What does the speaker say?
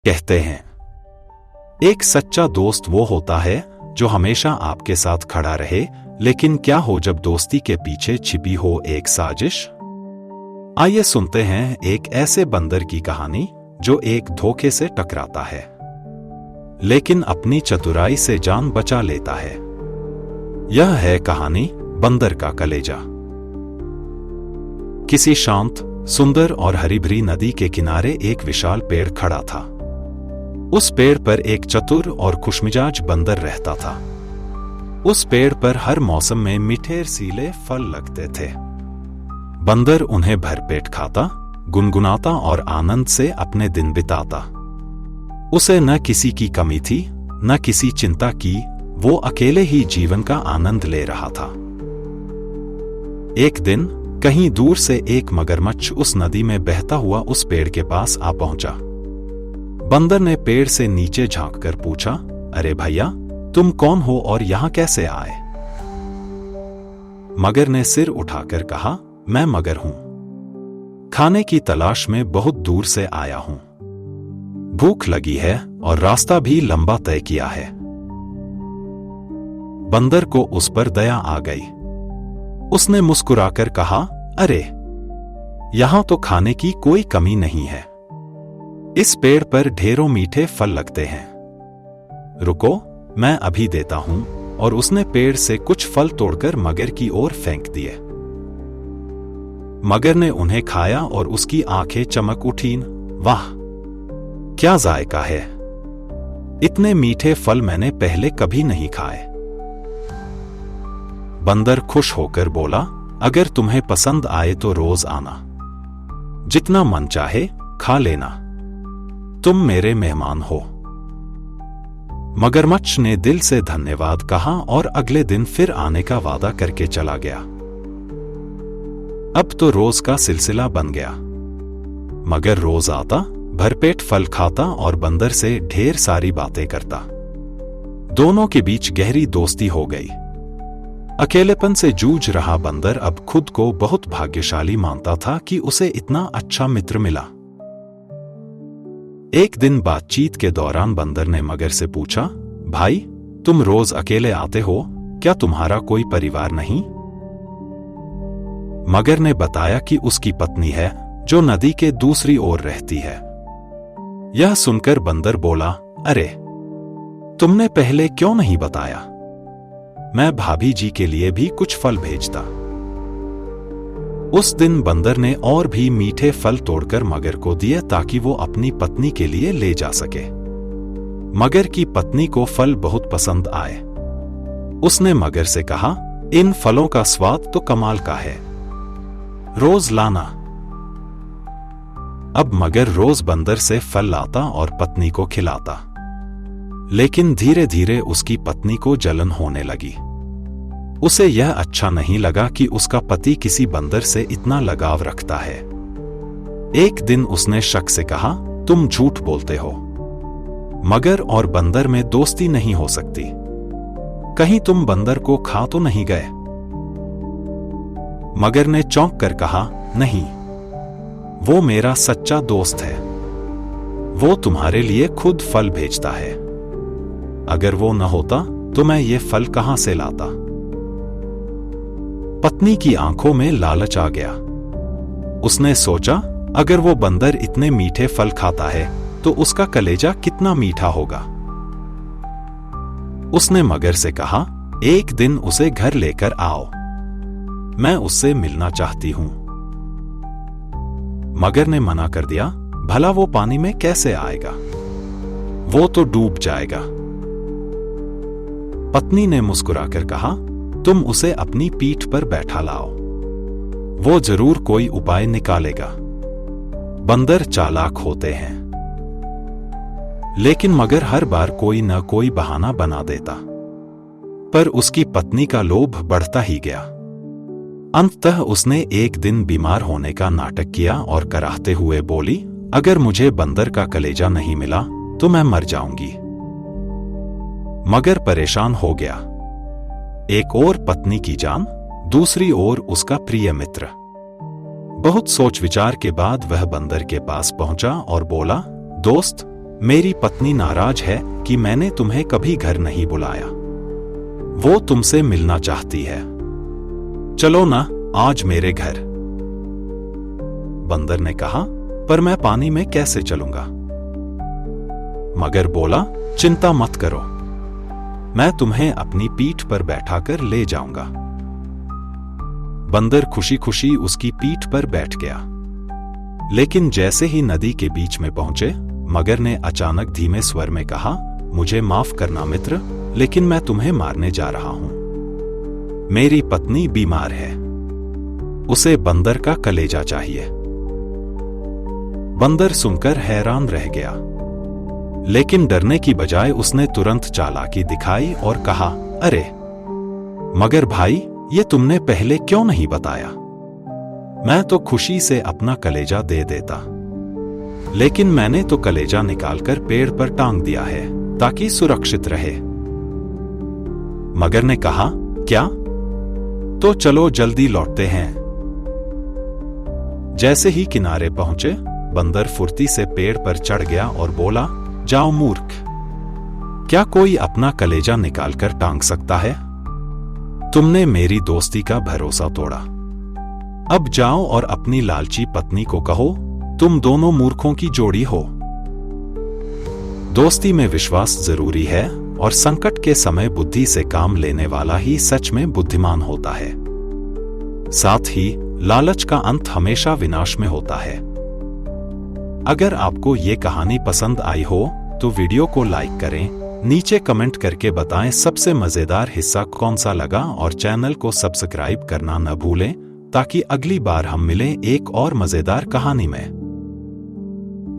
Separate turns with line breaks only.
कहते हैं, एक सच्चा दोस्त वो होता है जो हमेशा आपके साथ खड़ा रहे, लेकिन क्या हो जब दोस्ती के पीछे छिपी हो एक साजिश? आइए सुनते हैं एक ऐसे बंदर की कहानी जो एक धोखे से टकराता है, लेकिन अपनी चतुराई से जान बचा लेता है। यह है कहानी बंदर का कलेजा। किसी शांत, सुंदर और हरी भरी नदी के किनारे एक विशाल पेड़ खड़ा था। उस पेड़ पर एक चतुर और खुशमिजाज बंदर रहता था। उस पेड़ पर हर मौसम में मीठे रसीले फल लगते थे। बंदर उन्हें भरपेट खाता, गुनगुनाता और आनंद से अपने दिन बिताता। उसे न किसी की कमी थी, न किसी चिंता की। वो अकेले ही जीवन का आनंद ले रहा था। एक दिन कहीं दूर से एक मगरमच्छ उस नदी में बहता हुआ उस पेड़ के पास आ पहुंचा। बंदर ने पेड़ से नीचे झांककर पूछा, अरे भैया, तुम कौन हो और यहां कैसे आए? मगर ने सिर उठाकर कहा, मैं मगर हूं, खाने की तलाश में बहुत दूर से आया हूं। भूख लगी है और रास्ता भी लंबा तय किया है। बंदर को उस पर दया आ गई। उसने मुस्कुराकर कहा, अरे, यहां तो खाने की कोई कमी नहीं है। इस पेड़ पर ढेरों मीठे फल लगते हैं। रुको, मैं अभी देता हूं। और उसने पेड़ से कुछ फल तोड़कर मगर की ओर फेंक दिए। मगर ने उन्हें खाया और उसकी आंखें चमक उठीं। वाह, क्या जायका है! इतने मीठे फल मैंने पहले कभी नहीं खाए। बंदर खुश होकर बोला, अगर तुम्हें पसंद आए तो रोज आना, जितना मन चाहे खा लेना, तुम मेरे मेहमान हो। मगरमच्छ ने दिल से धन्यवाद कहा और अगले दिन फिर आने का वादा करके चला गया। अब तो रोज का सिलसिला बन गया। मगर रोज आता, भरपेट फल खाता और बंदर से ढेर सारी बातें करता। दोनों के बीच गहरी दोस्ती हो गई। अकेलेपन से जूझ रहा बंदर अब खुद को बहुत भाग्यशाली मानता था कि उसे इतना अच्छा मित्र मिला। एक दिन बातचीत के दौरान बंदर ने मगर से पूछा, भाई, तुम रोज अकेले आते हो, क्या तुम्हारा कोई परिवार नहीं? मगर ने बताया कि उसकी पत्नी है जो नदी के दूसरी ओर रहती है। यह सुनकर बंदर बोला, अरे, तुमने पहले क्यों नहीं बताया? मैं भाभी जी के लिए भी कुछ फल भेजता। उस दिन बंदर ने और भी मीठे फल तोड़कर मगर को दिए ताकि वो अपनी पत्नी के लिए ले जा सके। मगर की पत्नी को फल बहुत पसंद आए। उसने मगर से कहा, इन फलों का स्वाद तो कमाल का है, रोज लाना। अब मगर रोज बंदर से फल लाता और पत्नी को खिलाता। लेकिन धीरे धीरे उसकी पत्नी को जलन होने लगी। उसे यह अच्छा नहीं लगा कि उसका पति किसी बंदर से इतना लगाव रखता है। एक दिन उसने शक से कहा, तुम झूठ बोलते हो। मगर और बंदर में दोस्ती नहीं हो सकती। कहीं तुम बंदर को खा तो नहीं गए? मगर ने चौंक कर कहा, नहीं, वो मेरा सच्चा दोस्त है। वो तुम्हारे लिए खुद फल भेजता है। अगर वो न होता तो मैं ये फल कहां से लाता? पत्नी की आंखों में लालच आ गया। उसने सोचा, अगर वो बंदर इतने मीठे फल खाता है तो उसका कलेजा कितना मीठा होगा। उसने मगर से कहा, एक दिन उसे घर लेकर आओ, मैं उससे मिलना चाहती हूं। मगर ने मना कर दिया, भला वो पानी में कैसे आएगा? वो तो डूब जाएगा। पत्नी ने मुस्कुराकर कहा, तुम उसे अपनी पीठ पर बैठा लाओ, वो जरूर कोई उपाय निकालेगा। बंदर चालाक होते हैं, लेकिन मगर हर बार कोई न कोई बहाना बना देता। पर उसकी पत्नी का लोभ बढ़ता ही गया। अंततः उसने एक दिन बीमार होने का नाटक किया और कराहते हुए बोली, अगर मुझे बंदर का कलेजा नहीं मिला तो मैं मर जाऊंगी। मगर परेशान हो गया। एक ओर पत्नी की जान, दूसरी ओर उसका प्रिय मित्र। बहुत सोच विचार के बाद वह बंदर के पास पहुंचा और बोला, दोस्त, मेरी पत्नी नाराज है कि मैंने तुम्हें कभी घर नहीं बुलाया। वो तुमसे मिलना चाहती है। चलो ना आज मेरे घर। बंदर ने कहा, पर मैं पानी में कैसे चलूंगा? मगर बोला, चिंता मत करो, मैं तुम्हें अपनी पीठ पर बैठाकर ले जाऊंगा। बंदर खुशी खुशी उसकी पीठ पर बैठ गया। लेकिन जैसे ही नदी के बीच में पहुंचे, मगर ने अचानक धीमे स्वर में कहा, मुझे माफ करना मित्र, लेकिन मैं तुम्हें मारने जा रहा हूं। मेरी पत्नी बीमार है, उसे बंदर का कलेजा चाहिए। बंदर सुनकर हैरान रह गया, लेकिन डरने की बजाय उसने तुरंत चालाकी दिखाई और कहा, अरे मगर भाई, ये तुमने पहले क्यों नहीं बताया? मैं तो खुशी से अपना कलेजा दे देता, लेकिन मैंने तो कलेजा निकालकर पेड़ पर टांग दिया है ताकि सुरक्षित रहे। मगर ने कहा, क्या? तो चलो जल्दी लौटते हैं। जैसे ही किनारे पहुंचे, बंदर फुर्ती से पेड़ पर चढ़ गया और बोला, जाओ मूर्ख, क्या कोई अपना कलेजा निकालकर टांग सकता है? तुमने मेरी दोस्ती का भरोसा तोड़ा। अब जाओ और अपनी लालची पत्नी को कहो, तुम दोनों मूर्खों की जोड़ी हो। दोस्ती में विश्वास जरूरी है, और संकट के समय बुद्धि से काम लेने वाला ही सच में बुद्धिमान होता है। साथ ही लालच का अंत हमेशा विनाश में होता है। अगर आपको ये कहानी पसंद आई हो तो वीडियो को लाइक करें, नीचे कमेंट करके बताएं सबसे मजेदार हिस्सा कौन सा लगा, और चैनल को सब्सक्राइब करना न भूलें ताकि अगली बार हम मिलें एक और मजेदार कहानी में।